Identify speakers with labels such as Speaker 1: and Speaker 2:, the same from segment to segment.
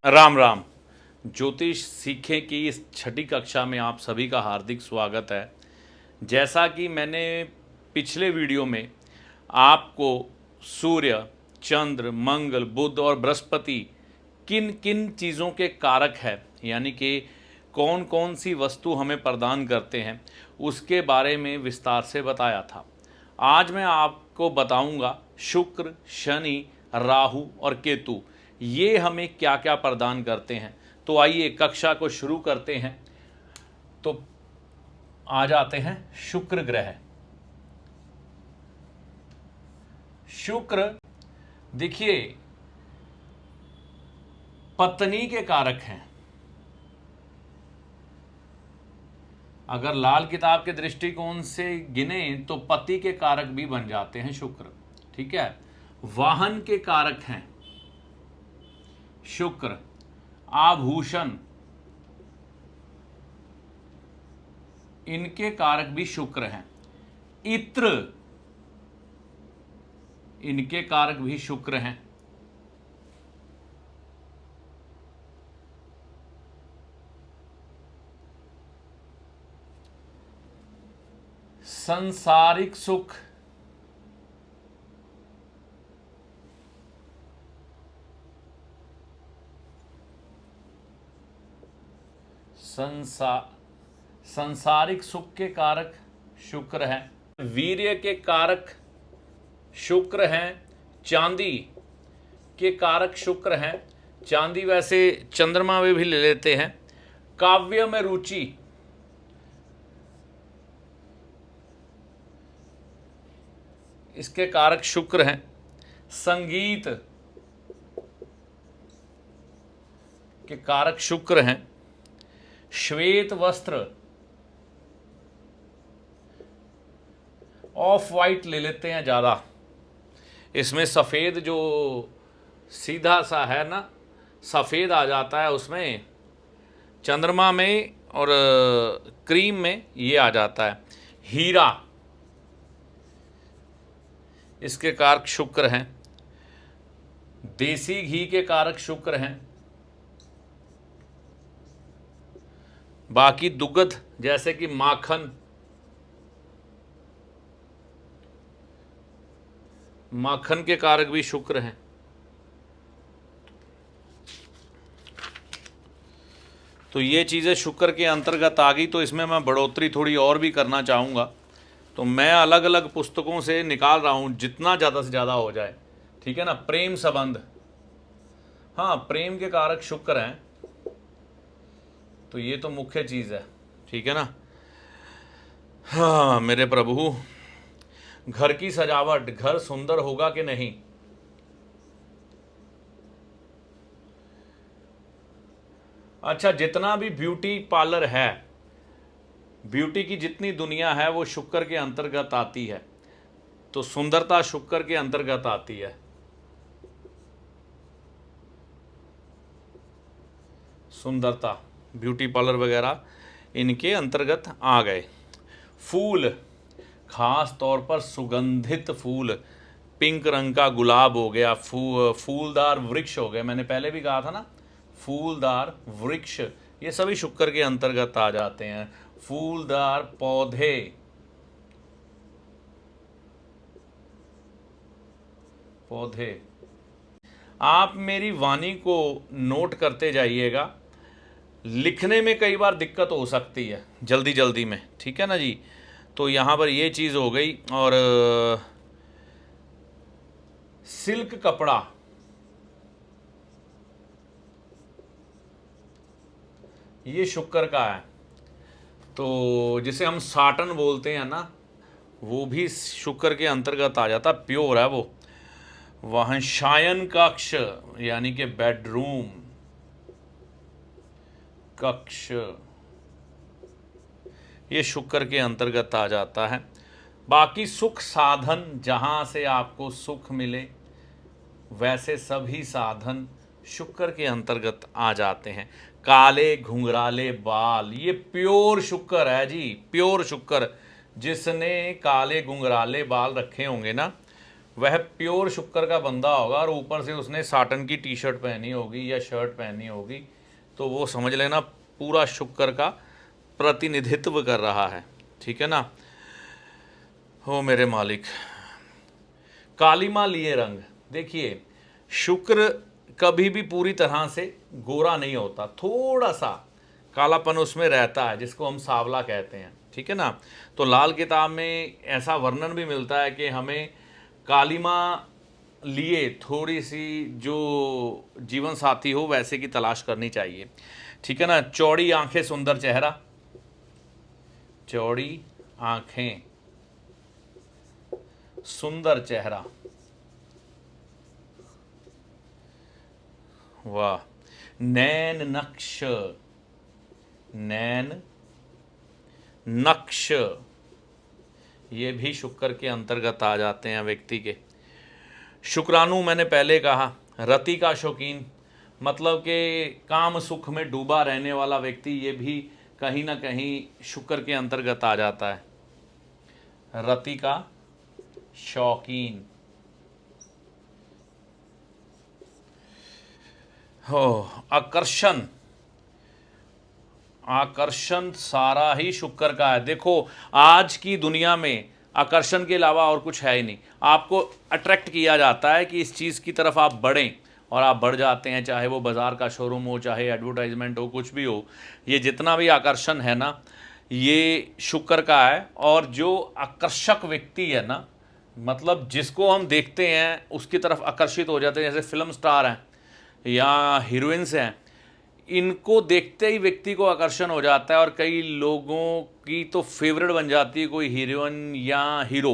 Speaker 1: राम राम। ज्योतिष सीखें की इस छठी कक्षा में आप सभी का हार्दिक स्वागत है। जैसा कि मैंने पिछले वीडियो में आपको सूर्य, चंद्र, मंगल, बुध और बृहस्पति किन किन चीज़ों के कारक है, यानी कि कौन कौन सी वस्तु हमें प्रदान करते हैं, उसके बारे में विस्तार से बताया था। आज मैं आपको बताऊंगा शुक्र, शनि, राहु और केतु ये हमें क्या क्या प्रदान करते हैं। तो आइए कक्षा को शुरू करते हैं। तो आ जाते हैं शुक्र ग्रह। शुक्र देखिए पत्नी के कारक हैं। अगर लाल किताब के दृष्टिकोण से गिने तो पति के कारक भी बन जाते हैं शुक्र। ठीक है। वाहन के कारक हैं शुक्र। आभूषण इनके कारक भी शुक्र हैं। इत्र इनके कारक भी शुक्र हैं। संसारिक सुख संसारिक सुख के कारक शुक्र है। वीर्य के कारक शुक्र हैं। चांदी के कारक शुक्र हैं। चांदी वैसे चंद्रमा में भी ले लेते हैं। काव्य में रुचि इसके कारक शुक्र हैं। संगीत के कारक शुक्र हैं। श्वेत वस्त्र ऑफ वाइट ले लेते हैं ज़्यादा। इसमें सफ़ेद जो सीधा सा है ना, सफ़ेद आ जाता है उसमें, चंद्रमा में और क्रीम में ये आ जाता है। हीरा इसके कारक शुक्र हैं। देसी घी के कारक शुक्र हैं। बाकी दुग्ध जैसे कि माखन के कारक भी शुक्र हैं। तो ये चीज़ें शुक्र के अंतर्गत आ गई। तो इसमें मैं बढ़ोतरी थोड़ी और भी करना चाहूँगा। तो मैं अलग अलग पुस्तकों से निकाल रहा हूँ जितना ज़्यादा से ज़्यादा हो जाए। ठीक है ना। प्रेम संबंध, हाँ प्रेम के कारक शुक्र हैं। तो ये तो मुख्य चीज़ है। ठीक है ना। हाँ मेरे प्रभु, घर की सजावट, घर सुंदर होगा कि नहीं। अच्छा, जितना भी ब्यूटी पार्लर है, ब्यूटी की जितनी दुनिया है वो शुक्र के अंतर्गत आती है। तो सुंदरता शुक्र के अंतर्गत आती है। सुंदरता, ब्यूटी पार्लर वगैरह इनके अंतर्गत आ गए। फूल, खास तौर पर सुगंधित फूल, पिंक रंग का गुलाब हो गया, फूलदार वृक्ष हो गए। मैंने पहले भी कहा था ना, फूलदार वृक्ष ये सभी शुक्र के अंतर्गत आ जाते हैं। फूलदार पौधे आप मेरी वाणी को नोट करते जाइएगा। लिखने में कई बार दिक्कत हो सकती है जल्दी जल्दी में। ठीक है ना जी। तो यहाँ पर ये चीज़ हो गई। और सिल्क कपड़ा, ये शुक्र का है। तो जिसे हम साटन बोलते हैं ना, वो भी शुक्र के अंतर्गत आ जाता, प्योर है वो। वहाँ शयन कक्ष यानी कि बेडरूम कक्ष, ये शुक्र के अंतर्गत आ जाता है। बाकी सुख साधन, जहाँ से आपको सुख मिले वैसे सभी साधन शुक्र के अंतर्गत आ जाते हैं। काले घुंघराले बाल, ये प्योर शुक्र है जी, प्योर शुक्र। जिसने काले घुंघराले बाल रखे होंगे ना, वह प्योर शुक्र का बंदा होगा और ऊपर से उसने साटन की टी शर्ट पहनी होगी या शर्ट पहनी होगी, तो वो समझ लेना पूरा शुक्र का प्रतिनिधित्व कर रहा है। ठीक है ना। हो मेरे मालिक। कालिमा लिए रंग, देखिए शुक्र कभी भी पूरी तरह से गोरा नहीं होता, थोड़ा सा कालापन उसमें रहता है जिसको हम सांवला कहते हैं। ठीक है ना। तो लाल किताब में ऐसा वर्णन भी मिलता है कि हमें कालिमा लिए थोड़ी सी जो जीवन साथी हो वैसे की तलाश करनी चाहिए। ठीक है ना। चौड़ी आंखें सुंदर चेहरा, चौड़ी आंखें सुंदर चेहरा, वाह। नैन नक्श, नैन नक्श, ये भी शुक्र के अंतर्गत आ जाते हैं व्यक्ति के। शुक्राणु मैंने पहले कहा। रति का शौकीन, मतलब कि काम सुख में डूबा रहने वाला व्यक्ति, ये भी कहीं ना कहीं शुक्र के अंतर्गत आ जाता है। रति का शौकीन। हो आकर्षण, आकर्षण सारा ही शुक्र का है। देखो आज की दुनिया में आकर्षण के अलावा और कुछ है ही नहीं। आपको अट्रैक्ट किया जाता है कि इस चीज़ की तरफ आप बढ़ें और आप बढ़ जाते हैं, चाहे वो बाज़ार का शोरूम हो, चाहे एडवर्टाइजमेंट हो, कुछ भी हो। ये जितना भी आकर्षण है ना, ये शुक्र का है। और जो आकर्षक व्यक्ति है ना, मतलब जिसको हम देखते हैं उसकी तरफ आकर्षित हो जाते हैं, जैसे फिल्म स्टार हैं या हीरोइंस हैं, इनको देखते ही व्यक्ति को आकर्षण हो जाता है और कई लोगों की तो फेवरेट बन जाती है कोई हीरोइन या हीरो।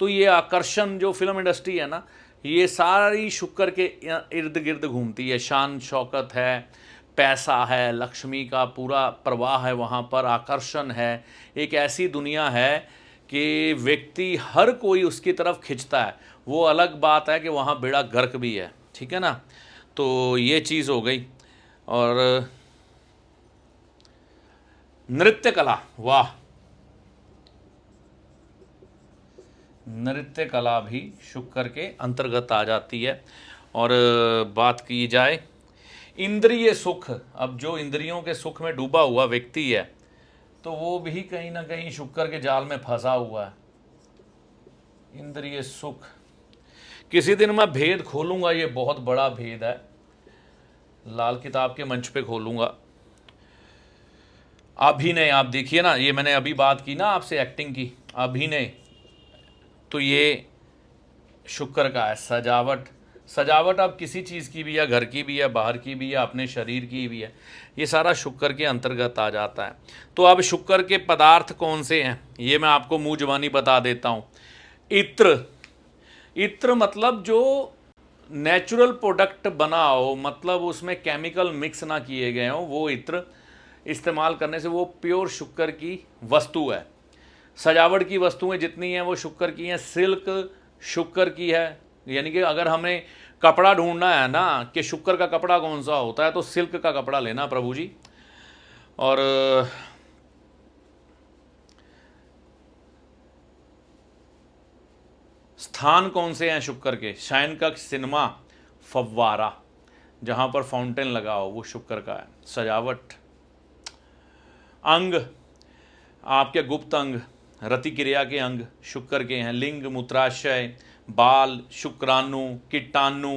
Speaker 1: तो ये आकर्षण जो फिल्म इंडस्ट्री है ना, ये सारी शुक्र के इर्द गिर्द घूमती है। शान शौकत है, पैसा है, लक्ष्मी का पूरा प्रवाह है, वहाँ पर आकर्षण है। एक ऐसी दुनिया है कि व्यक्ति हर कोई उसकी तरफ खिंचता है। वो अलग बात है कि वहाँ बेड़ा गर्क भी है। ठीक है ना। तो ये चीज़ हो गई। और नृत्य कला, वाह, नृत्य कला भी शुक्र के अंतर्गत आ जाती है। और बात की जाए इंद्रिय सुख, अब जो इंद्रियों के सुख में डूबा हुआ व्यक्ति है तो वो भी कहीं ना कहीं शुक्र के जाल में फंसा हुआ है। इंद्रिय सुख, किसी दिन मैं भेद खोलूंगा, ये बहुत बड़ा भेद है, लाल किताब के मंच पे खोलूंगा। अभिनय, आप देखिए ना, ये मैंने अभी बात की ना आपसे एक्टिंग की, अभिनय, तो ये शुक्र का है। सजावट, सजावट अब किसी चीज़ की भी है, घर की भी है, बाहर की भी है, अपने शरीर की भी है, ये सारा शुक्र के अंतर्गत आ जाता है। तो अब शुक्र के पदार्थ कौन से हैं ये मैं आपको मुँह जुबानी बता देता हूँ। इत्र, इत्र मतलब जो नेचुरल प्रोडक्ट बना हो, मतलब उसमें केमिकल मिक्स ना किए गए हों, वो इत्र इस्तेमाल करने से वो प्योर शुक्र की वस्तु है। सजावट की वस्तुएं जितनी हैं वो शुक्र की हैं। सिल्क शुक्र की है, यानी कि अगर हमें कपड़ा ढूंढना है ना कि शुक्र का कपड़ा कौन सा होता है तो सिल्क का कपड़ा लेना प्रभु जी। और स्थान कौन से हैं शुक्र के? शयन कक्ष, सिनेमा, फव्वारा, जहाँ पर फाउंटेन लगा हो वो शुक्र का है। सजावट, अंग, आपके गुप्त अंग, रति क्रिया के अंग शुक्र के हैं। लिंग, मूत्राशय, बाल, शुक्राणु, कीटाणु,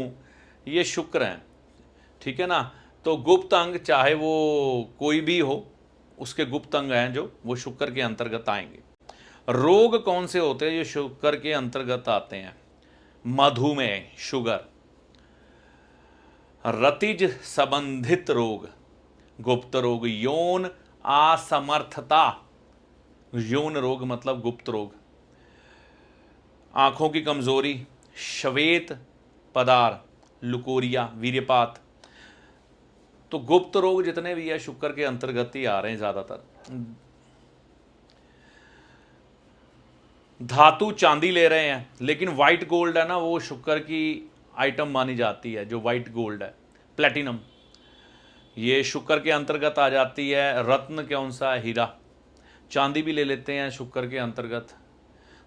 Speaker 1: ये शुक्र हैं। ठीक है ना। तो गुप्त अंग चाहे वो कोई भी हो, उसके गुप्त अंग हैं जो वो शुक्र के अंतर्गत आएंगे। रोग कौन से होते हैं जो शुक्र के अंतर्गत आते हैं? मधुमेह, शुगर, रतिज संबंधित रोग, गुप्त रोग, यौन असमर्थता, यौन रोग मतलब गुप्त रोग, आंखों की कमजोरी, श्वेत पदार, लुकोरिया, वीर्यपात। तो गुप्त रोग जितने भी है शुक्र के अंतर्गत ही आ रहे हैं ज्यादातर। धातु चांदी ले रहे हैं, लेकिन वाइट गोल्ड है ना, वो शुक्र की आइटम मानी जाती है। जो वाइट गोल्ड है, प्लेटिनम, ये शुक्र के अंतर्गत आ जाती है। रत्न कौन सा है? हीरा। चांदी भी ले लेते हैं शुक्र के अंतर्गत।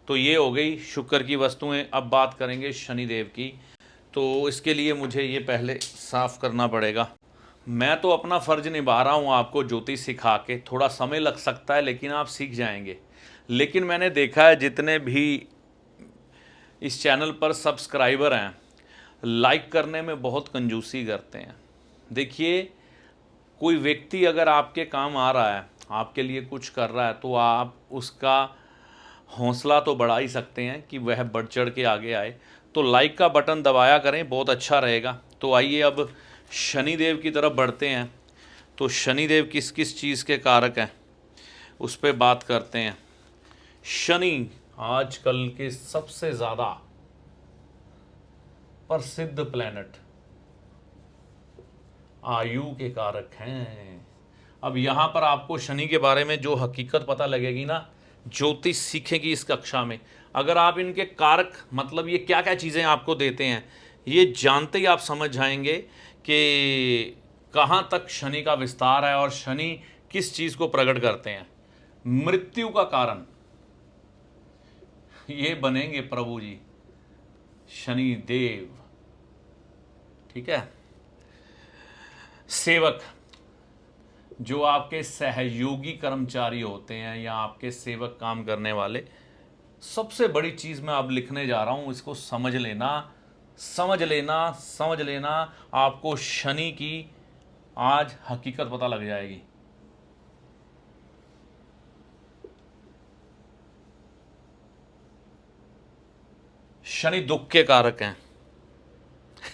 Speaker 1: तो ये हो गई शुक्र की वस्तुएं। अब बात करेंगे शनिदेव की। तो इसके लिए मुझे ये पहले साफ करना पड़ेगा। मैं तो अपना फ़र्ज निभा रहा हूँ आपको ज्योतिष सिखा के, थोड़ा समय लग सकता है लेकिन आप सीख जाएंगे। लेकिन मैंने देखा है जितने भी इस चैनल पर सब्सक्राइबर हैं, लाइक करने में बहुत कंजूसी करते हैं। देखिए, कोई व्यक्ति अगर आपके काम आ रहा है, आपके लिए कुछ कर रहा है, तो आप उसका हौसला तो बढ़ा ही सकते हैं कि वह बढ़ चढ़ के आगे आए। तो लाइक का बटन दबाया करें, बहुत अच्छा रहेगा। तो आइए अब शनिदेव की तरफ बढ़ते हैं। तो शनिदेव किस किस चीज़ के कारक हैं उस पर बात करते हैं। शनि आजकल के सबसे ज़्यादा प्रसिद्ध प्लैनेट, आयु के कारक हैं। अब यहाँ पर आपको शनि के बारे में जो हकीकत पता लगेगी ना, ज्योतिष सीखेगी इस कक्षा में। अगर आप इनके कारक, मतलब ये क्या क्या चीज़ें आपको देते हैं, ये जानते ही आप समझ जाएंगे कि कहाँ तक शनि का विस्तार है और शनि किस चीज़ को प्रकट करते हैं। मृत्यु का कारण ये बनेंगे प्रभु जी, शनि देव। ठीक है। सेवक, जो आपके सहयोगी कर्मचारी होते हैं या आपके सेवक काम करने वाले, सबसे बड़ी चीज़ मैं अब लिखने जा रहा हूँ, इसको समझ लेना, समझ लेना, समझ लेना। आपको शनि की आज हकीकत पता लग जाएगी। शनि दुख के कारक हैं।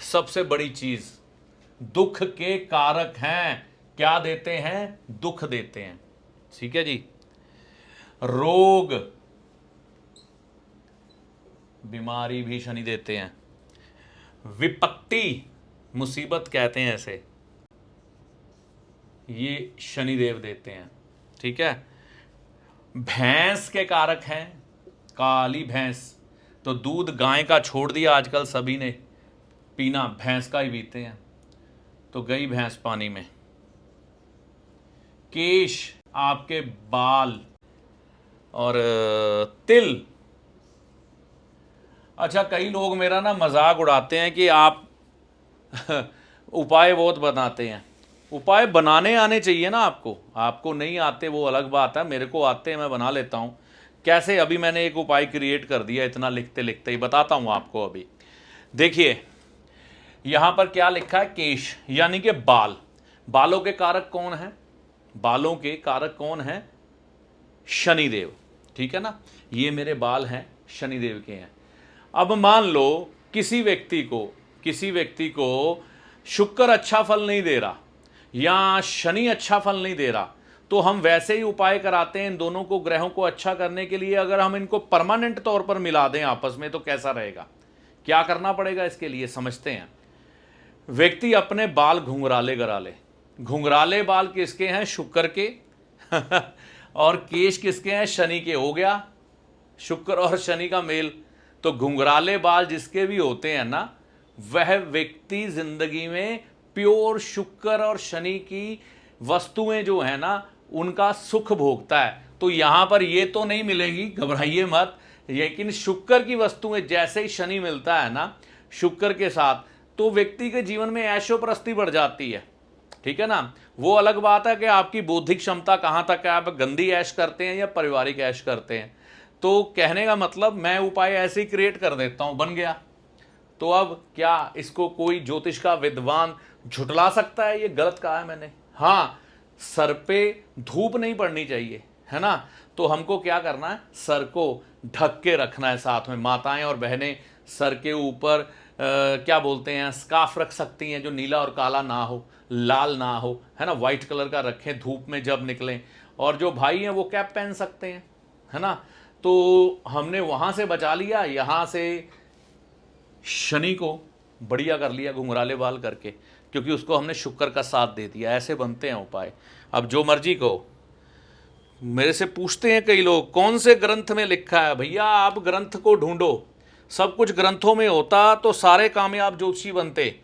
Speaker 1: सबसे बड़ी चीज, दुख के कारक हैं। क्या देते हैं? दुख देते हैं। ठीक है जी। रोग, बीमारी भी शनि देते हैं। विपत्ति, मुसीबत कहते हैं ऐसे, ये शनिदेव देते हैं। ठीक है। भैंस के कारक हैं। काली भैंस, तो दूध गाय का छोड़ दिया आजकल सभी ने, पीना भैंस का ही पीते हैं, तो गई भैंस पानी में। केश, आपके बाल और तिल। अच्छा, कई लोग मेरा ना मजाक उड़ाते हैं कि आप उपाय बहुत बनाते हैं। उपाय बनाने आने चाहिए ना आपको। आपको नहीं आते वो अलग बात है, मेरे को आते हैं, मैं बना लेता हूँ। कैसे? अभी मैंने एक उपाय क्रिएट कर दिया, इतना लिखते लिखते ही बताता हूँ आपको। अभी देखिए यहाँ पर क्या लिखा है, केश यानी कि बाल। बालों के कारक कौन है? बालों के कारक कौन है? शनिदेव। ठीक है ना, ये मेरे बाल हैं, शनिदेव के हैं। अब मान लो किसी व्यक्ति को शुक्र अच्छा फल नहीं दे रहा या शनि अच्छा फल नहीं दे रहा, तो हम वैसे ही उपाय कराते हैं इन दोनों को, ग्रहों को अच्छा करने के लिए। अगर हम इनको परमानेंट तौर पर मिला दें आपस में तो कैसा रहेगा? क्या करना पड़ेगा इसके लिए, समझते हैं। व्यक्ति अपने बाल घुंघराले करा ले। घुंघराले बाल किसके हैं? शुक्र के और केश किसके हैं? शनि के। हो गया शुक्र और शनि का मेल। तो घुंघराले बाल जिसके भी होते हैं ना, वह व्यक्ति जिंदगी में प्योर शुक्र और शनि की वस्तुएं जो है ना, उनका सुख भोगता है। तो यहां पर ये तो नहीं मिलेगी, घबराइए मत, लेकिन शुक्र की वस्तुएं जैसे ही शनि मिलता है ना शुक्र के साथ, तो व्यक्ति के जीवन में ऐशोप्रस्ती बढ़ जाती है। ठीक है ना। वो अलग बात है कि आपकी बौद्धिक क्षमता कहां तक है, आप गंदी ऐश करते हैं या पारिवारिक ऐश करते हैं। तो कहने का मतलब, मैं उपाय ऐसे ही क्रिएट कर देता हूं, बन गया। तो अब क्या इसको कोई ज्योतिष का विद्वान झुटला सकता है? ये गलत कहा है मैंने। हाँ, सर पे धूप नहीं पड़नी चाहिए, है ना। तो हमको क्या करना है, सर को ढक के रखना है। साथ में माताएं और बहनें सर के ऊपर क्या बोलते हैं, स्कार्फ रख सकती हैं जो नीला और काला ना हो, लाल ना हो, है ना, वाइट कलर का रखें धूप में जब निकलें। और जो भाई हैं वो कैप पहन सकते हैं, है ना। तो हमने वहां से बचा लिया, यहां से शनि को बढ़िया कर लिया घुंघराले बाल करके, क्योंकि उसको हमने शुक्र का साथ दे दिया। ऐसे बनते हैं उपाय। अब जो मर्जी कहो। मेरे से पूछते हैं कई लोग, कौन से ग्रंथ में लिखा है? भैया आप ग्रंथ को ढूंढो। सब कुछ ग्रंथों में होता तो सारे कामयाब ज्योतिषी बनते।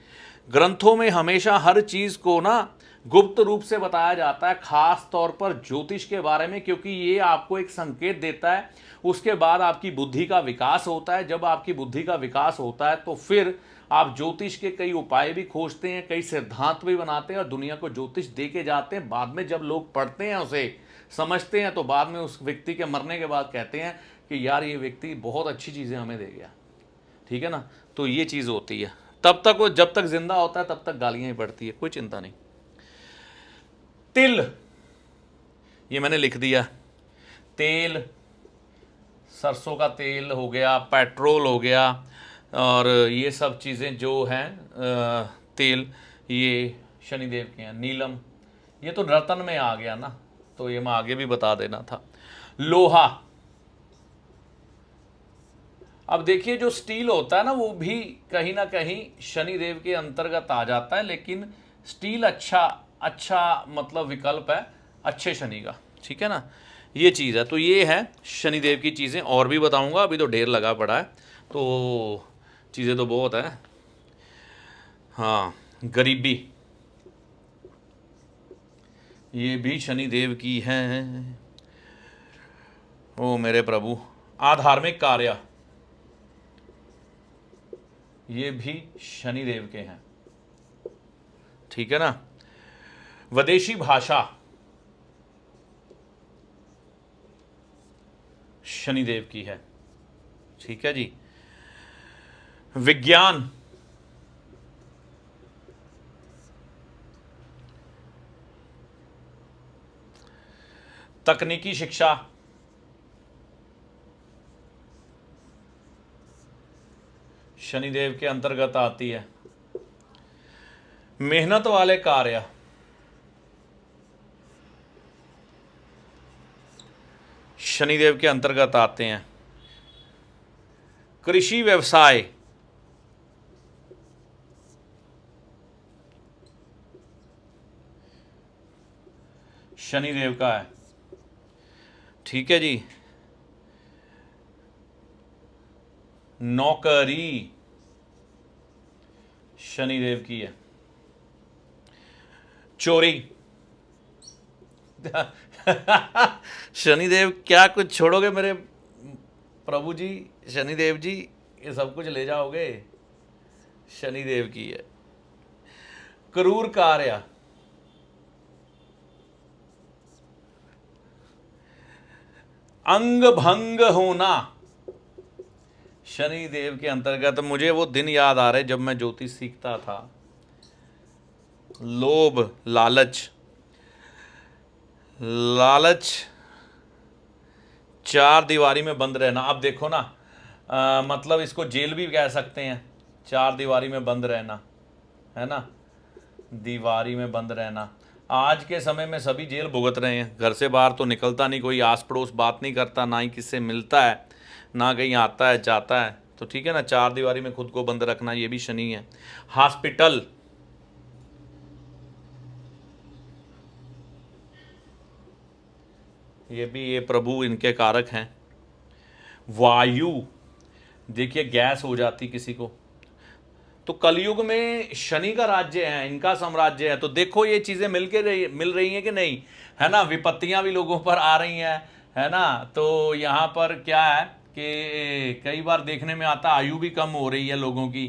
Speaker 1: ग्रंथों में हमेशा हर चीज़ को ना गुप्त रूप से बताया जाता है, खास तौर पर ज्योतिष के बारे में, क्योंकि ये आपको एक संकेत देता है। उसके बाद आपकी बुद्धि का विकास होता है। जब आपकी बुद्धि का विकास होता है तो फिर आप ज्योतिष के कई उपाय भी खोजते हैं, कई सिद्धांत भी बनाते हैं और दुनिया को ज्योतिष दे के जाते हैं। बाद में जब लोग पढ़ते हैं, उसे समझते हैं, तो बाद में उस व्यक्ति के मरने के बाद कहते हैं कि यार ये व्यक्ति बहुत अच्छी चीज़ें हमें दे गया। ठीक है ना। तो ये चीज़ होती है। तब तक वो जब तक जिंदा होता है तब तक गालियां ही पड़ती है, कोई चिंता नहीं। तिल, ये मैंने लिख दिया। तेल, सरसों का तेल हो गया, पेट्रोल हो गया, और ये सब चीज़ें जो हैं तेल, ये शनिदेव के हैं। नीलम, ये तो रतन में आ गया ना, तो ये मैं आगे भी बता देना था। लोहा, अब देखिए जो स्टील होता है ना, वो भी कहीं ना कहीं शनिदेव के अंतर्गत आ जाता है, लेकिन स्टील अच्छा मतलब विकल्प है अच्छे शनि का। ठीक है ना, ये चीज़ है। तो ये है शनिदेव की चीज़ें, और भी बताऊंगा, अभी तो ढेर लगा पड़ा है, तो चीज़ें तो बहुत है। हाँ, गरीबी, ये भी शनिदेव की है। ओ मेरे प्रभु। आधार्मिक कार्य, ये भी शनिदेव के हैं। ठीक है ना। विदेशी भाषा, शनिदेव की है। ठीक है जी। विज्ञान, तकनीकी शिक्षा, शनिदेव के अंतर्गत आती है। मेहनत वाले कार्य, शनिदेव के अंतर्गत आते हैं। कृषि व्यवसाय, शनिदेव का है। ठीक है जी। नौकरी, शनिदेव की है। चोरी शनिदेव, क्या कुछ छोड़ोगे मेरे प्रभु जी, शनिदेव जी, ये सब कुछ ले जाओगे, शनिदेव की है। क्रूर कार्य, अंग भंग होना, शनिदेव के अंतर्गत। मुझे वो दिन याद आ रहे जब मैं ज्योतिष सीखता था। लोभ, लालच, चार दीवारी में बंद रहना। अब देखो ना, मतलब इसको जेल भी कह सकते हैं, चार दीवारी में बंद रहना, है ना, दीवारी में बंद रहना। आज के समय में सभी जेल भुगत रहे हैं, घर से बाहर तो निकलता नहीं कोई, आस पड़ोस बात नहीं करता, ना ही किससे मिलता है, ना कहीं आता है जाता है। तो ठीक है ना, चार दीवारी में खुद को बंद रखना, ये भी शनि है। हॉस्पिटल, ये भी ये प्रभु इनके कारक हैं। वायु, देखिए गैस हो जाती किसी को, तो कलयुग में शनि का राज्य है, इनका साम्राज्य है। तो देखो ये चीजें मिल रही हैं कि नहीं, है ना। विपत्तियां भी लोगों पर आ रही हैं, है ना। तो यहाँ पर क्या है कि कई बार देखने में आता, आयु भी कम हो रही है लोगों की।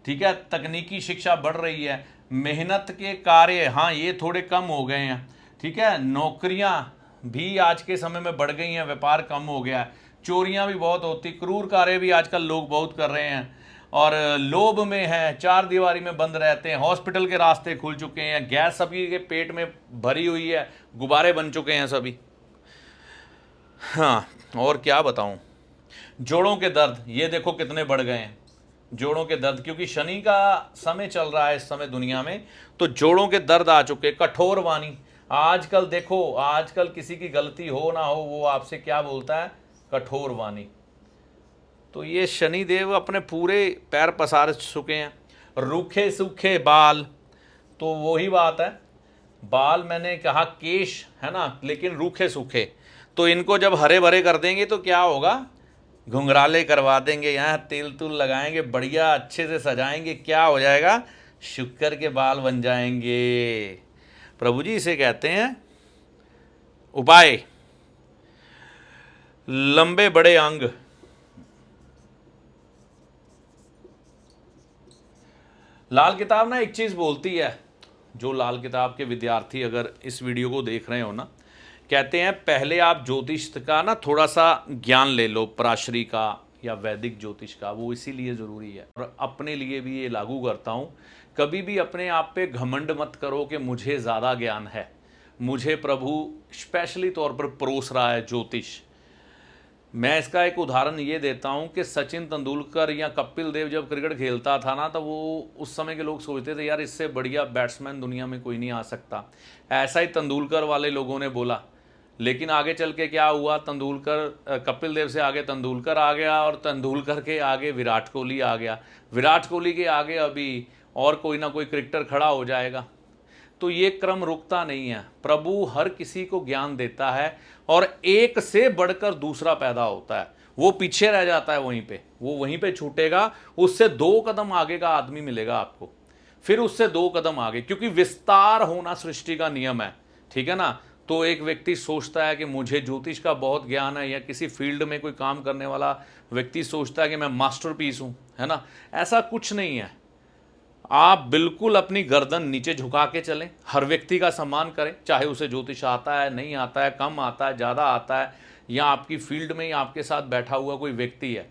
Speaker 1: ठीक है, तकनीकी शिक्षा बढ़ रही है, मेहनत के कार्य, हाँ ये थोड़े कम हो गए हैं। ठीक है, नौकरियां भी आज के समय में बढ़ गई हैं, व्यापार कम हो गया है, चोरियां भी बहुत होती, क्रूर कार्य भी आजकल लोग बहुत कर रहे हैं, और लोभ में है, चार दीवारी में बंद रहते हैं, हॉस्पिटल के रास्ते खुल चुके हैं, गैस सभी के पेट में भरी हुई है, गुब्बारे बन चुके हैं सभी। हाँ, और क्या बताऊं। जोड़ों के दर्द, ये देखो कितने बढ़ गए हैं, जोड़ों के दर्द, क्योंकि शनि का समय चल रहा है इस समय दुनिया में, तो जोड़ों के दर्द आ चुके। कठोर वाणी, आजकल देखो, आजकल किसी की गलती हो ना हो, वो आपसे क्या बोलता है, कठोर वाणी। तो ये शनिदेव अपने पूरे पैर पसार चुके हैं। रूखे सूखे बाल, तो वही बात है, बाल मैंने कहा केश है ना, लेकिन रूखे सूखे, तो इनको जब हरे भरे कर देंगे तो क्या होगा, घुंघराले करवा देंगे, यहाँ तेल तूल लगाएंगे, बढ़िया अच्छे से सजाएंगे, क्या हो जाएगा, शुक्र के बाल बन जाएंगे। प्रभु जी इसे कहते हैं उपाय। लंबे बड़े अंग, लाल किताब ना एक चीज बोलती है, जो लाल किताब के विद्यार्थी अगर इस वीडियो को देख रहे हो ना, कहते हैं पहले आप ज्योतिष का ना थोड़ा सा ज्ञान ले लो, पराशरी का या वैदिक ज्योतिष का, वो इसीलिए ज़रूरी है। और अपने लिए भी ये लागू करता हूँ, कभी भी अपने आप पे घमंड मत करो कि मुझे ज़्यादा ज्ञान है, मुझे प्रभु स्पेशली तौर पर परोस रहा है ज्योतिष। मैं इसका एक उदाहरण ये देता हूँ कि सचिन तेंदुलकर या कपिल देव जब क्रिकेट खेलता था ना, तो वो उस समय के लोग सोचते थे यार इससे बढ़िया बैट्समैन दुनिया में कोई नहीं आ सकता। ऐसा ही तेंदुलकर वाले लोगों ने बोला, लेकिन आगे चल के क्या हुआ, कपिल देव से आगे तेंदुलकर आ गया, और तेंदुलकर के आगे विराट कोहली आ गया, विराट कोहली के आगे अभी और कोई ना कोई क्रिकेटर खड़ा हो जाएगा। तो ये क्रम रुकता नहीं है, प्रभु हर किसी को ज्ञान देता है और एक से बढ़कर दूसरा पैदा होता है, वो पीछे रह जाता है वहीं पे, वो वहीं पे छूटेगा, उससे 2 कदम आगे का आदमी मिलेगा आपको, फिर उससे 2 कदम आगे, क्योंकि विस्तार होना सृष्टि का नियम है, ठीक है ना। तो एक व्यक्ति सोचता है कि मुझे ज्योतिष का बहुत ज्ञान है, या किसी फील्ड में कोई काम करने वाला व्यक्ति सोचता है कि मैं मास्टरपीस हूं, है ना, ऐसा कुछ नहीं है। आप बिल्कुल अपनी गर्दन नीचे झुका के चलें, हर व्यक्ति का सम्मान करें, चाहे उसे ज्योतिष आता है नहीं आता है, कम आता है ज़्यादा आता है, या आपकी फील्ड में ही आपके साथ बैठा हुआ कोई व्यक्ति है।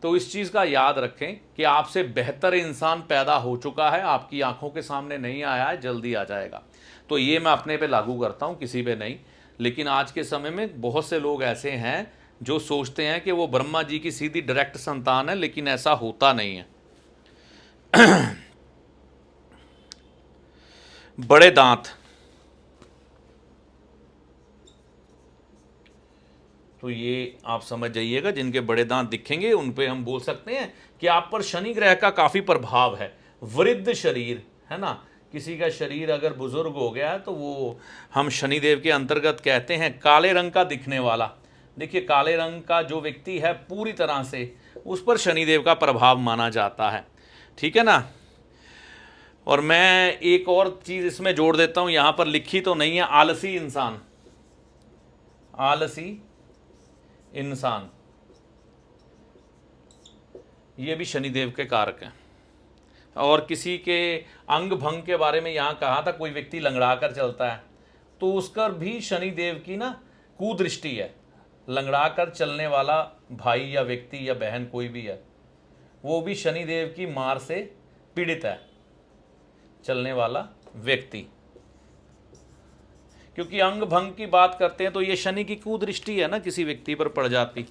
Speaker 1: तो इस चीज़ का याद रखें कि आपसे बेहतर इंसान पैदा हो चुका है, आपकी आंखों के सामने नहीं आया है, जल्दी आ जाएगा। तो ये मैं अपने पे लागू करता हूँ, किसी पे नहीं। लेकिन आज के समय में बहुत से लोग ऐसे हैं जो सोचते हैं कि वो ब्रह्मा जी की सीधी डायरेक्ट संतान है, लेकिन ऐसा होता नहीं है। बड़े दांत, तो ये आप समझ जाइएगा, जिनके बड़े दांत दिखेंगे उन पे हम बोल सकते हैं कि आप पर शनि ग्रह का काफ़ी प्रभाव है। वृद्ध शरीर, है ना, किसी का शरीर अगर बुजुर्ग हो गया है तो वो हम शनिदेव के अंतर्गत कहते हैं। काले रंग का दिखने वाला, देखिए काले रंग का जो व्यक्ति है पूरी तरह से उस पर शनिदेव का प्रभाव माना जाता है, ठीक है ना। और मैं एक और चीज़ इसमें जोड़ देता हूँ, यहाँ पर लिखी तो नहीं है, आलसी इंसान, आलसी इंसान, ये भी शनिदेव के कारक हैं। और किसी के अंग भंग के बारे में यहाँ कहा था, कोई व्यक्ति लंगड़ा कर चलता है तो उसका भी शनिदेव की ना कुदृष्टि है। लंगड़ा कर चलने वाला भाई या व्यक्ति या बहन कोई भी है, वो भी शनिदेव की मार से पीड़ित है, चलने वाला व्यक्ति। क्योंकि अंग भंग की बात करते हैं तो ये शनि की कुदृष्टि है ना, किसी व्यक्ति पर पड़ जाती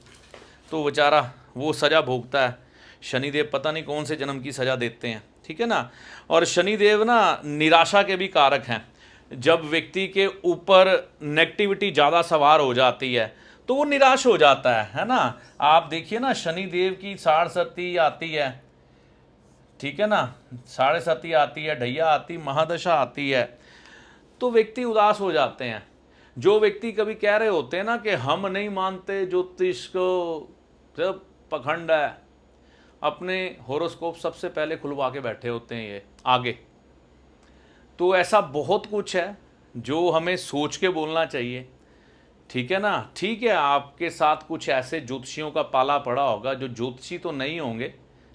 Speaker 1: तो बेचारा वो सजा भोगता है। शनिदेव पता नहीं कौन से जन्म की सजा देते हैं, ठीक है ना। और शनिदेव ना निराशा के भी कारक हैं। जब व्यक्ति के ऊपर नेगेटिविटी ज़्यादा सवार हो जाती है तो वो निराश हो जाता है ना। आप देखिए ना, शनिदेव की साढ़सती आती है, ठीक है ना, साढ़सती आती है, ढैया आती, महादशा आती है, तो व्यक्ति उदास हो जाते हैं। जो व्यक्ति कभी कह रहे होते हैं ना कि हम नहीं मानते ज्योतिष को, जब पखंड है, अपने होरोस्कोप सबसे पहले खुलवा के बैठे होते हैं ये आगे। तो ऐसा बहुत कुछ है जो हमें सोच के बोलना चाहिए, ठीक है ना। ठीक है, आपके साथ कुछ ऐसे ज्योतिषियों का पाला पड़ा होगा जो ज्योतिषी तो नहीं होंगे,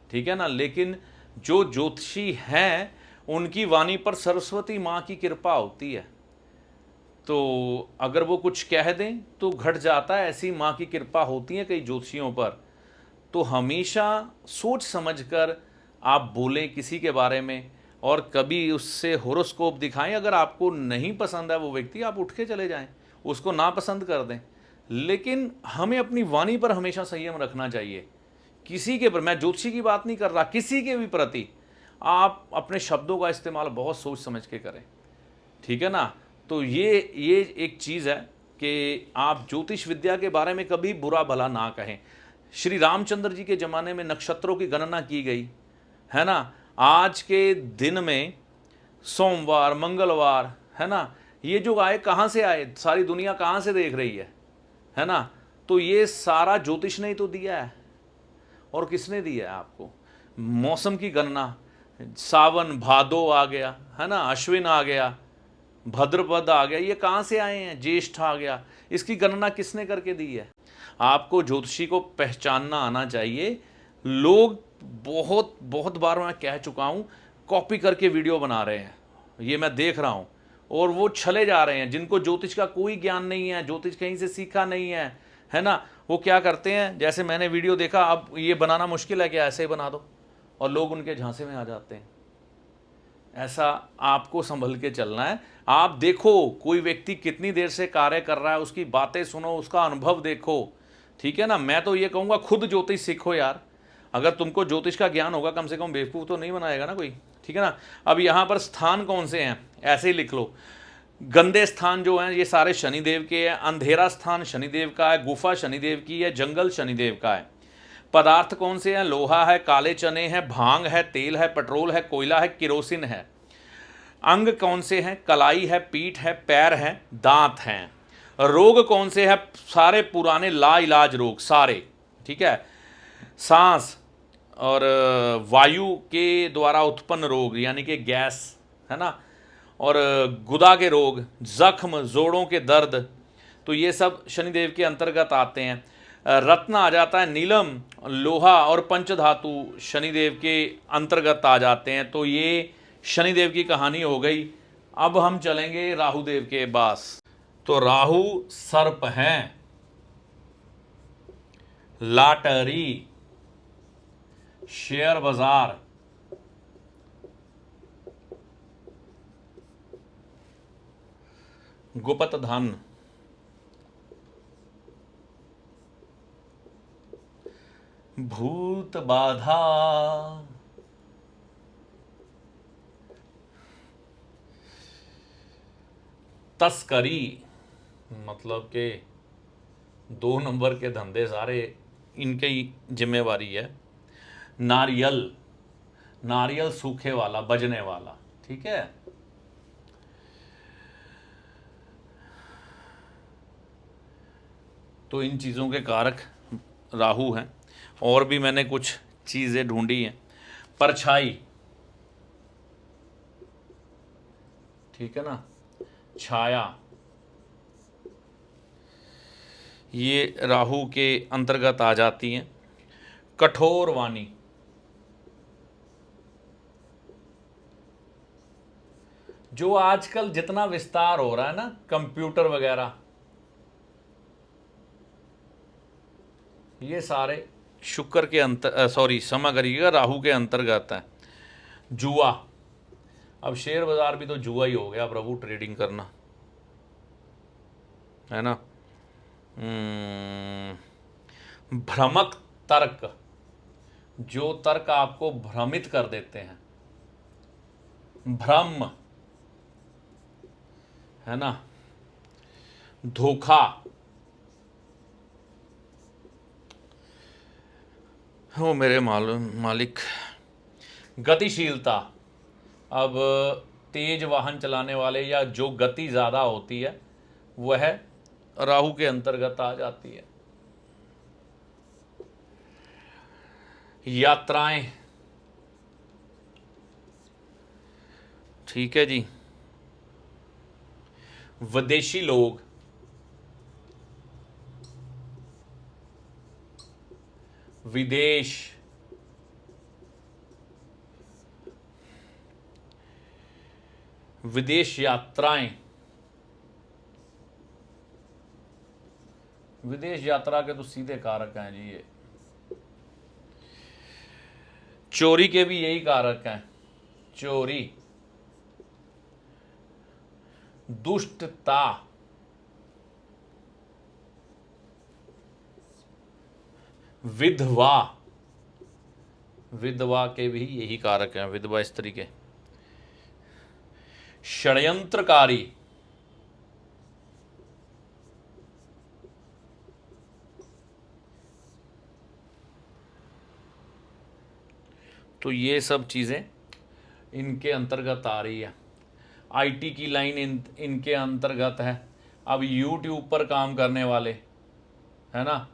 Speaker 1: ठीक है ना, लेकिन जो ज्योतिषी हैं उनकी वाणी पर सरस्वती माँ की कृपा होती है। तो अगर वो कुछ कह दें तो घट जाता है, ऐसी माँ की कृपा होती है कई ज्योतिषियों पर। तो हमेशा सोच समझकर आप बोलें किसी के बारे में, और कभी उससे होरोस्कोप दिखाएं। अगर आपको नहीं पसंद है वो व्यक्ति, आप उठ के चले जाएं, उसको नापसंद कर दें। लेकिन हमें अपनी वाणी पर हमेशा संयम रखना चाहिए। किसी के पर, मैं ज्योतिषी की बात नहीं कर रहा, किसी के भी प्रति आप अपने शब्दों का इस्तेमाल बहुत सोच समझ के करें, ठीक है ना। तो ये एक चीज़ है कि आप ज्योतिष विद्या के बारे में कभी बुरा भला ना कहें। श्री रामचंद्र जी के ज़माने में नक्षत्रों की गणना की गई, है ना। आज के दिन में सोमवार, मंगलवार, है ना, ये जो आए कहाँ से आए, सारी दुनिया कहाँ से देख रही है ना। तो ये सारा ज्योतिष ने ही तो दिया है, और किसने दिया है आपको। मौसम की गणना, सावन भादो आ गया, है ना, अश्विन आ गया, भद्रपद आ गया, ये कहाँ से आए हैं, ज्येष्ठ आ गया, इसकी गणना किसने करके दी है? आपको ज्योतिषी को पहचानना आना चाहिए। लोग बहुत बहुत बार मैं कह चुका हूँ, कॉपी करके वीडियो बना रहे हैं, ये मैं देख रहा हूँ, और वो छले जा रहे हैं। जिनको ज्योतिष का कोई ज्ञान नहीं है, ज्योतिष कहीं से सीखा नहीं है ना, वो क्या करते हैं, जैसे मैंने वीडियो देखा, अब ये बनाना मुश्किल है क्या, ऐसे ही बना दो, और लोग उनके झांसे में आ जाते हैं। ऐसा आपको संभल के चलना है। आप देखो कोई व्यक्ति कितनी देर से कार्य कर रहा है, उसकी बातें सुनो, उसका अनुभव देखो, ठीक है ना। मैं तो ये कहूँगा खुद ज्योतिष सीखो यार। अगर तुमको ज्योतिष का ज्ञान होगा, कम से कम बेवकूफ़ तो नहीं बनाएगा ना कोई, ठीक है ना। अब यहाँ पर स्थान कौन से हैं, ऐसे ही लिख लो। गंदे स्थान जो हैं ये सारे शनिदेव के हैं। अंधेरा स्थान शनिदेव का है, गुफा शनिदेव की है, जंगल शनिदेव का है। पदार्थ कौन से हैं, लोहा है, काले चने हैं, भांग है, तेल है, पेट्रोल है, कोयला है, किरोसिन है। अंग कौन से हैं, कलाई है, पीठ है, पैर है, दांत हैं। रोग कौन से हैं, सारे पुराने लाइलाज रोग सारे, ठीक है। सांस और वायु के द्वारा उत्पन्न रोग यानी कि गैस, है ना, और गुदा के रोग, जख्म, जोड़ों के दर्द, तो ये सब शनिदेव के अंतर्गत आते हैं। रत्न आ जाता है, नीलम, लोहा और पंचधातु शनिदेव के अंतर्गत आ जाते हैं। तो ये शनिदेव की कहानी हो गई। अब हम चलेंगे राहुदेव के पास। तो राहु सर्प हैं, लाटरी, शेयर बाजार, गुप्त धन, भूत बाधा, तस्करी, मतलब के 2 नंबर के धंधे सारे इनके ही जिम्मेवारी है। नारियल, नारियल सूखे वाला, बजने वाला, ठीक है। तो इन चीज़ों के कारक राहु हैं। और भी मैंने कुछ चीज़ें ढूंढी हैं। परछाई, ठीक है ना, छाया, ये राहु के अंतर्गत आ जाती हैं। कठोर वाणी, जो आजकल जितना विस्तार हो रहा है ना, कंप्यूटर वगैरह, ये सारे शुक्र के क्षमा करिएगा, राहु के अंतर्गत है। जुआ, अब शेयर बाजार भी तो जुआ ही हो गया प्रभु, ट्रेडिंग करना, है ना। भ्रमक तर्क, जो तर्क आपको भ्रमित कर देते हैं, भ्रम, है ना। धोखा, हो मेरे मालिक। गतिशीलता, अब तेज वाहन चलाने वाले या जो गति ज़्यादा होती है वह राहु के अंतर्गत आ जाती है। यात्राएं, ठीक है जी। विदेशी लोग, विदेश, विदेश यात्राएं, विदेश यात्रा के तो सीधे कारक हैं जी ये। चोरी के भी यही कारक हैं, चोरी, दुष्टता, विधवा, विधवा के भी यही कारक हैं, विधवा स्त्री के। षड्यंत्रकारी, तो ये सब चीज़ें इनके अंतर्गत आ रही है। आईटी की लाइन इनके अंतर्गत है। अब यूट्यूब पर काम करने वाले, है ना,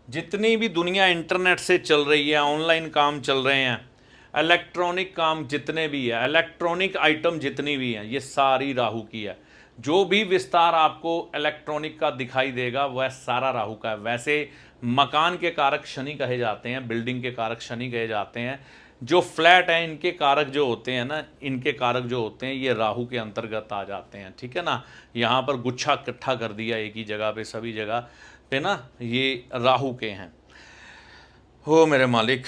Speaker 1: जितनी भी दुनिया इंटरनेट से चल रही है, ऑनलाइन काम चल रहे हैं, इलेक्ट्रॉनिक काम जितने भी है, इलेक्ट्रॉनिक आइटम जितनी भी हैं, ये सारी राहु की है। जो भी विस्तार आपको इलेक्ट्रॉनिक का दिखाई देगा वह सारा राहु का है। वैसे मकान के कारक शनि कहे जाते हैं, बिल्डिंग के कारक शनि कहे जाते हैं। जो फ्लैट हैं इनके कारक जो होते हैं ना, इनके कारक जो होते हैं ये राहु के अंतर्गत आ जाते हैं। ठीक है ना, यहाँ पर गुच्छा इकट्ठा कर दिया एक ही जगह पे, सभी जगह पे ना, ये राहु के हैं। हो मेरे मालिक,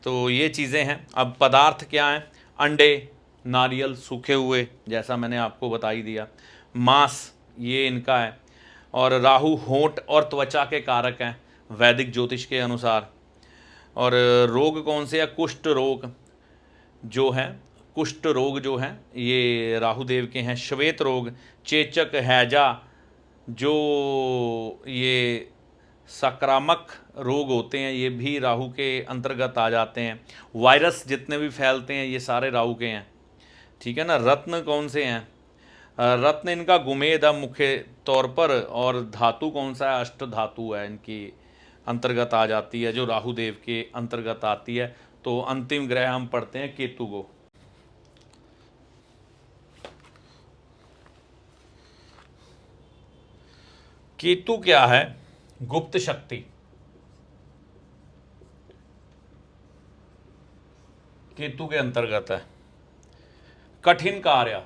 Speaker 1: तो ये चीज़ें हैं। अब पदार्थ क्या हैं? अंडे, नारियल सूखे हुए, जैसा मैंने आपको बता ही दिया। मांस ये इनका है। और राहु होंठ और त्वचा के कारक हैं वैदिक ज्योतिष के अनुसार। और रोग कौन से हैं? कुष्ठ रोग जो हैं, कुष्ठ रोग जो हैं ये राहुदेव के हैं। श्वेत रोग, चेचक, हैजा, जो ये संक्रामक रोग होते हैं ये भी राहु के अंतर्गत आ जाते हैं। वायरस जितने भी फैलते हैं ये सारे राहु के हैं। ठीक है ना। रत्न कौन से हैं? रत्न इनका गुमेद है मुख्य तौर पर। और धातु कौन सा है? अष्ट धातु है इनकी अंतर्गत आ जाती है, जो राहुदेव के अंतर्गत आती है। तो अंतिम ग्रह हम पढ़ते हैं केतु को। केतु क्या है? गुप्त शक्ति। केतु के अंतर्गत है। कठिन कार्य,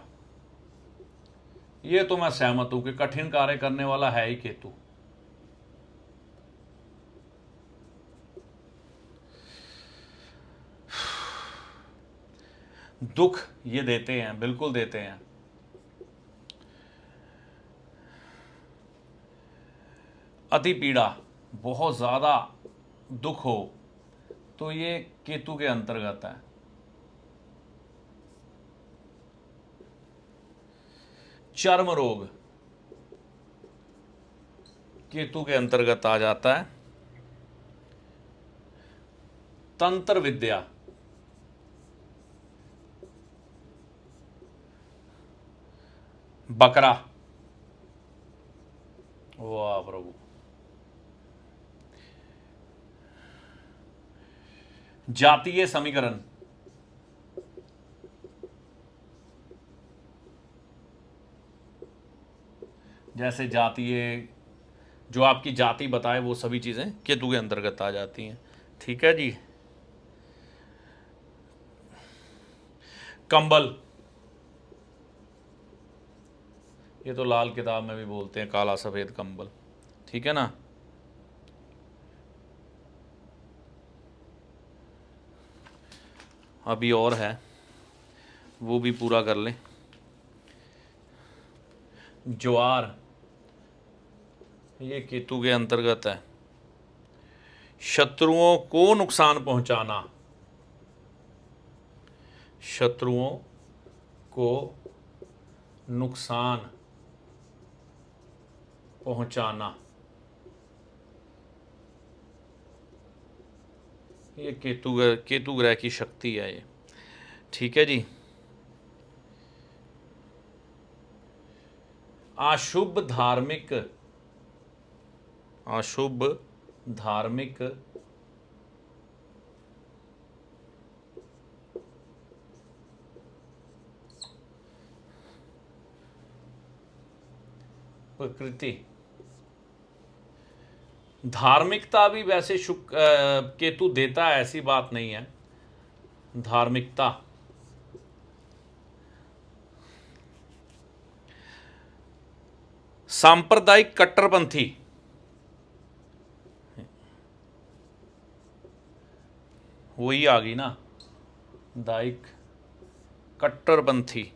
Speaker 1: ये तो मैं सहमत हूं कि कठिन कार्य करने वाला है ही केतु। दुख ये देते हैं, बिल्कुल देते हैं। अति पीड़ा, बहुत ज़्यादा दुख हो तो ये केतु के अंतर्गत है। चर्म रोग केतु के अंतर्गत आ जाता है। तंत्र विद्या, बकरा, वाह प्रभु। जातीय समीकरण, जैसे जातीय, जो आपकी जाति बताए वो सभी चीज़ें केतु के अंतर्गत आ जाती हैं। ठीक है जी। कंबल, ये तो लाल किताब में भी बोलते हैं काला सफ़ेद कंबल। ठीक है ना। अभी और है, वो भी पूरा कर लें। ज्वार, ये केतु के अंतर्गत है। शत्रुओं को नुकसान पहुंचाना, शत्रुओं को नुकसान पहुंचाना, ये केतु ग्रह की शक्ति है ये। ठीक है जी। अशुभ धार्मिक, अशुभ धार्मिक प्रकृति। धार्मिकता भी वैसे केतु देता है, ऐसी बात नहीं है। धार्मिकता, सांप्रदायिक कट्टरपंथी, वही आ गई ना, दायिक कट्टरपंथी।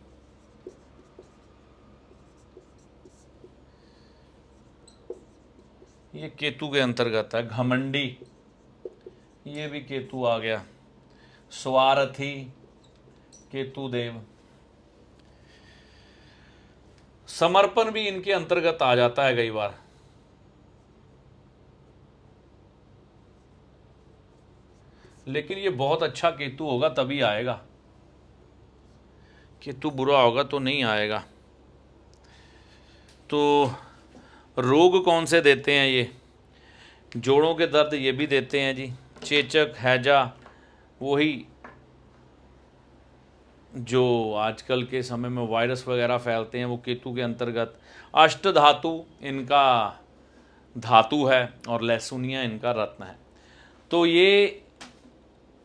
Speaker 1: ये केतु के अंतर्गत है। घमंडी, ये भी केतु आ गया। स्वार्थी, केतु देव। समर्पण भी इनके अंतर्गत आ जाता है कई बार। लेकिन ये बहुत अच्छा केतु होगा तभी आएगा, केतु बुरा होगा तो नहीं आएगा। तो रोग कौन से देते हैं ये? जोड़ों के दर्द ये भी देते हैं जी। चेचक, हैजा, वही जो आजकल के समय में वायरस वगैरह फैलते हैं वो केतु के अंतर्गत। अष्ट धातु इनका धातु है और लहसुनिया इनका रत्न है। तो ये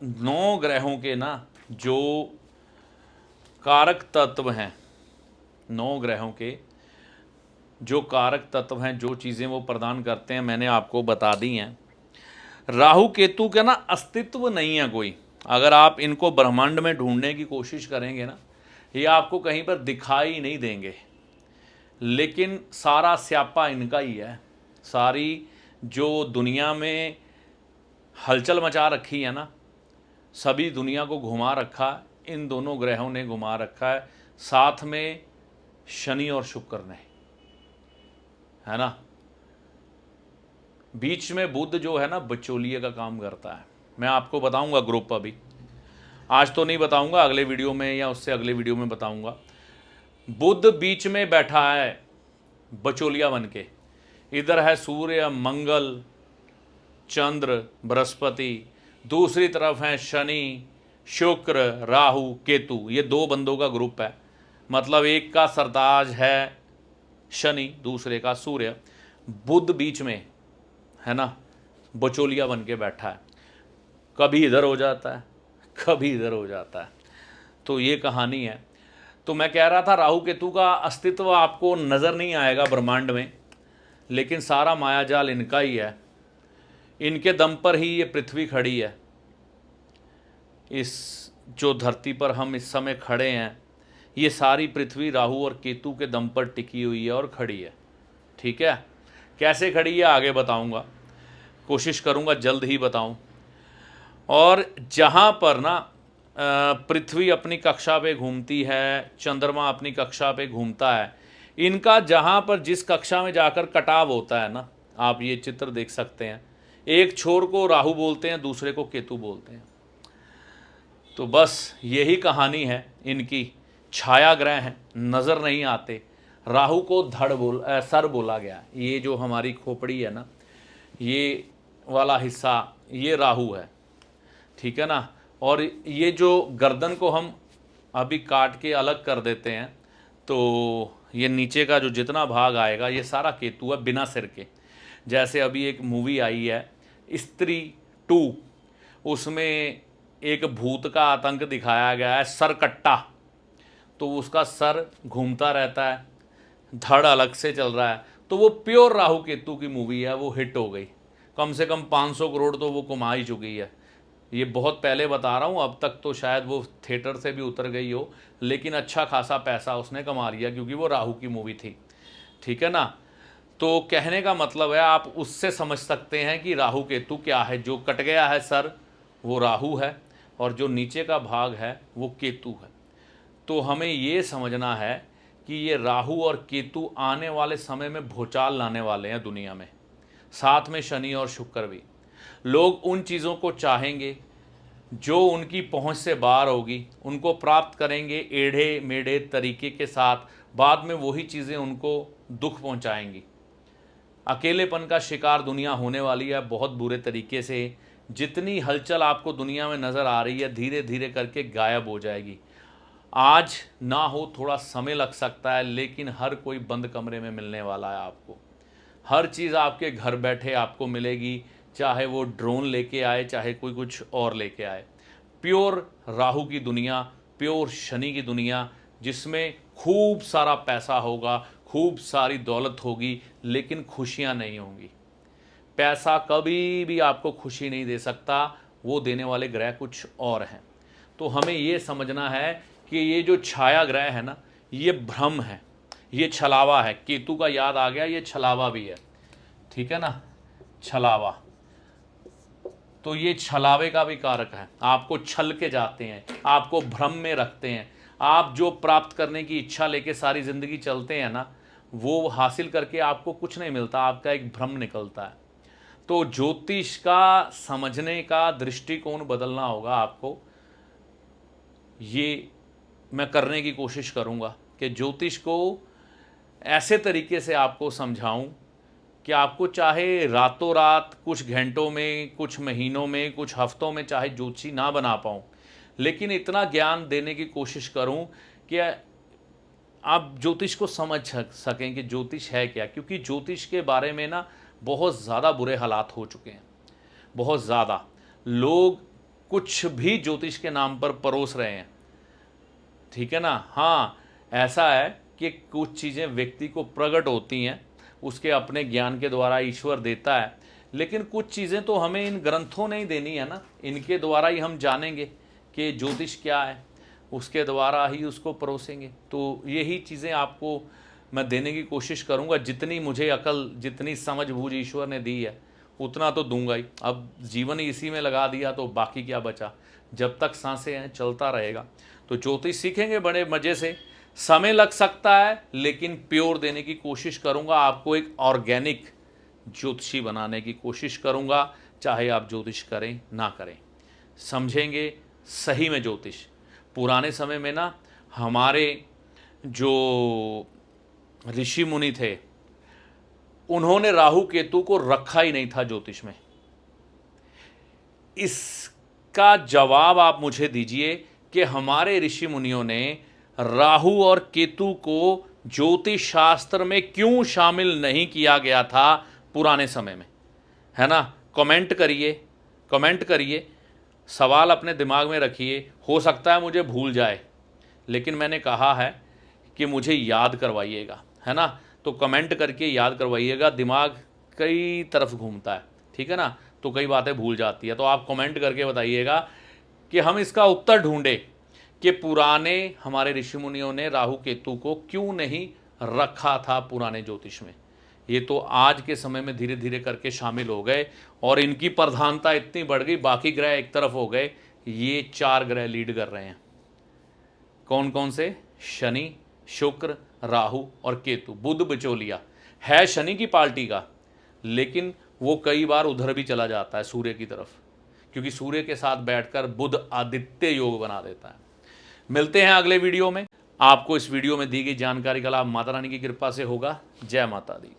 Speaker 1: 9 ग्रहों के ना जो कारक तत्व हैं, 9 ग्रहों के जो कारक तत्व हैं, जो चीज़ें वो प्रदान करते हैं, मैंने आपको बता दी हैं। राहु केतु का ना अस्तित्व नहीं है कोई। अगर आप इनको ब्रह्मांड में ढूंढने की कोशिश करेंगे ना, ये आपको कहीं पर दिखाई नहीं देंगे, लेकिन सारा स्यापा इनका ही है। सारी जो दुनिया में हलचल मचा रखी है ना, सभी दुनिया को घुमा रखा इन दोनों ग्रहों ने घुमा रखा है, साथ में शनि और शुक्र ने, है ना। बीच में बुध जो है ना बचोलिए का काम करता है। मैं आपको बताऊंगा ग्रुप, अभी आज तो नहीं बताऊंगा, अगले वीडियो में या उससे अगले वीडियो में बताऊंगा। बुध बीच में बैठा है बचोलिया बन के। इधर है सूर्य, मंगल, चंद्र, बृहस्पति, दूसरी तरफ है शनि, शुक्र, राहु, केतु। ये 2 बंदों का ग्रुप है। मतलब एक का सरताज है शनि, दूसरे का सूर्य। बुध बीच में है ना, बचोलिया बन के बैठा है। कभी इधर हो जाता है, कभी इधर हो जाता है। तो ये कहानी है। तो मैं कह रहा था राहु केतु का अस्तित्व आपको नज़र नहीं आएगा ब्रह्मांड में, लेकिन सारा मायाजाल इनका ही है। इनके दम पर ही ये पृथ्वी खड़ी है। इस जो धरती पर हम इस समय खड़े हैं, ये सारी पृथ्वी राहु और केतु के दम पर टिकी हुई है और खड़ी है। ठीक है, कैसे खड़ी है आगे बताऊंगा, कोशिश करूंगा जल्द ही बताऊं। और जहां पर ना पृथ्वी अपनी कक्षा पे घूमती है, चंद्रमा अपनी कक्षा पे घूमता है, इनका जहां पर जिस कक्षा में जाकर कटाव होता है ना, आप ये चित्र देख सकते हैं। एक छोर को राहु बोलते हैं, दूसरे को केतु बोलते हैं। तो बस यही कहानी है इनकी। छाया ग्रह हैं, नज़र नहीं आते। राहु को सर बोला गया। ये जो हमारी खोपड़ी है ना, ये वाला हिस्सा ये राहु है, ठीक है ना। और ये जो गर्दन को हम अभी काट के अलग कर देते हैं, तो ये नीचे का जो जितना भाग आएगा ये सारा केतु है, बिना सिर के। जैसे अभी एक मूवी आई है स्त्री 2, उसमें एक भूत का आतंक दिखाया गया है, सरकट्टा। तो उसका सर घूमता रहता है, धड़ अलग से चल रहा है। तो वो प्योर राहु केतु की मूवी है, वो हिट हो गई। कम से कम 500 करोड़ तो वो कमा ही चुकी है। ये बहुत पहले बता रहा हूँ, अब तक तो शायद वो थिएटर से भी उतर गई हो, लेकिन अच्छा खासा पैसा उसने कमा लिया क्योंकि वो राहु की मूवी थी। ठीक है ना। तो कहने का मतलब है, आप उससे समझ सकते हैं कि राहु केतु क्या है। जो कट गया है सर वो राहु है, और जो नीचे का भाग है वो केतु है। तो हमें ये समझना है कि ये राहु और केतु आने वाले समय में भूचाल लाने वाले हैं दुनिया में। साथ में शनि और शुक्र भी। लोग उन चीज़ों को चाहेंगे जो उनकी पहुंच से बाहर होगी, उनको प्राप्त करेंगे एढ़े मेढ़े तरीके के साथ। बाद में वही चीज़ें उनको दुख पहुंचाएंगी। अकेलेपन का शिकार दुनिया होने वाली है बहुत बुरे तरीके से। जितनी हलचल आपको दुनिया में नज़र आ रही है, धीरे धीरे करके गायब हो जाएगी। आज ना हो, थोड़ा समय लग सकता है, लेकिन हर कोई बंद कमरे में मिलने वाला है आपको। हर चीज़ आपके घर बैठे आपको मिलेगी, चाहे वो ड्रोन लेके आए, चाहे कोई कुछ और लेके आए। प्योर राहु की दुनिया, प्योर शनि की दुनिया, जिसमें खूब सारा पैसा होगा, खूब सारी दौलत होगी, लेकिन खुशियाँ नहीं होंगी। पैसा कभी भी आपको खुशी नहीं दे सकता, वो देने वाले ग्रह कुछ और हैं। तो हमें ये समझना है कि ये जो छाया ग्रह है ना, ये भ्रम है, ये छलावा है। केतु का याद आ गया, ये छलावा भी है। ठीक है ना, छलावा। तो ये छलावे का भी कारक है। आपको छल के जाते हैं, आपको भ्रम में रखते हैं। आप जो प्राप्त करने की इच्छा लेके सारी ज़िंदगी चलते हैं ना, वो हासिल करके आपको कुछ नहीं मिलता, आपका एक भ्रम निकलता है। तो ज्योतिष का समझने का दृष्टिकोण बदलना होगा आपको। ये मैं करने की कोशिश करूँगा कि ज्योतिष को ऐसे तरीके से आपको समझाऊं कि आपको चाहे रातों रात, कुछ घंटों में, कुछ महीनों में, कुछ हफ्तों में चाहे ज्योतिषी ना बना पाऊँ, लेकिन इतना ज्ञान देने की कोशिश करूं कि आप ज्योतिष को समझ सकें कि ज्योतिष है क्या। क्योंकि ज्योतिष के बारे में ना बहुत ज़्यादा बुरे हालात हो चुके हैं, बहुत ज़्यादा लोग कुछ भी ज्योतिष के नाम पर परोस रहे हैं, ठीक है ना। हाँ, ऐसा है कि कुछ चीज़ें व्यक्ति को प्रकट होती हैं, उसके अपने ज्ञान के द्वारा ईश्वर देता है, लेकिन कुछ चीज़ें तो हमें इन ग्रंथों ने ही देनी है ना, इनके द्वारा ही हम जानेंगे कि ज्योतिष क्या है, उसके द्वारा ही उसको परोसेंगे। तो यही चीज़ें आपको मैं देने की कोशिश करूँगा, जितनी मुझे अकल, जितनी समझ बूझ ईश्वर ने दी है उतना तो दूंगा ही। अब जीवन ही इसी में लगा दिया तो बाकी क्या बचा, जब तक सांसें हैं चलता रहेगा। तो ज्योतिष सीखेंगे बड़े मज़े से, समय लग सकता है लेकिन प्योर देने की कोशिश करूँगा, आपको एक ऑर्गेनिक ज्योतिषी बनाने की कोशिश करूँगा। चाहे आप ज्योतिष करें ना करें, समझेंगे सही में ज्योतिष। पुराने समय में ना हमारे जो ऋषि मुनि थे, उन्होंने राहु केतु को रखा ही नहीं था ज्योतिष में। इसका जवाब आप मुझे दीजिए कि हमारे ऋषि मुनियों ने राहु और केतु को ज्योतिष शास्त्र में क्यों शामिल नहीं किया गया था पुराने समय में, है ना। कमेंट करिए, कमेंट करिए, सवाल अपने दिमाग में रखिए। हो सकता है मुझे भूल जाए, लेकिन मैंने कहा है कि मुझे याद करवाइएगा, है ना। तो कमेंट करके याद करवाइएगा, दिमाग कई तरफ घूमता है, ठीक है ना, तो कई बातें भूल जाती है। तो आप कमेंट करके बताइएगा कि हम इसका उत्तर ढूंढें कि पुराने हमारे ऋषि मुनियों ने राहु केतु को क्यों नहीं रखा था पुराने ज्योतिष में। ये तो आज के समय में धीरे धीरे करके शामिल हो गए और इनकी प्रधानता इतनी बढ़ गई, बाकी ग्रह एक तरफ हो गए, ये 4 ग्रह लीड कर रहे हैं। कौन कौन से? शनि, शुक्र, राहु और केतु। बुध बिचौलिया है शनि की पार्टी का, लेकिन वो कई बार उधर भी चला जाता है सूर्य की तरफ, क्योंकि सूर्य के साथ बैठकर बुध आदित्य योग बना देता है। मिलते हैं अगले वीडियो में। आपको इस वीडियो में दी गई जानकारी का लाभ माता रानी की कृपा से होगा। जय माता दी।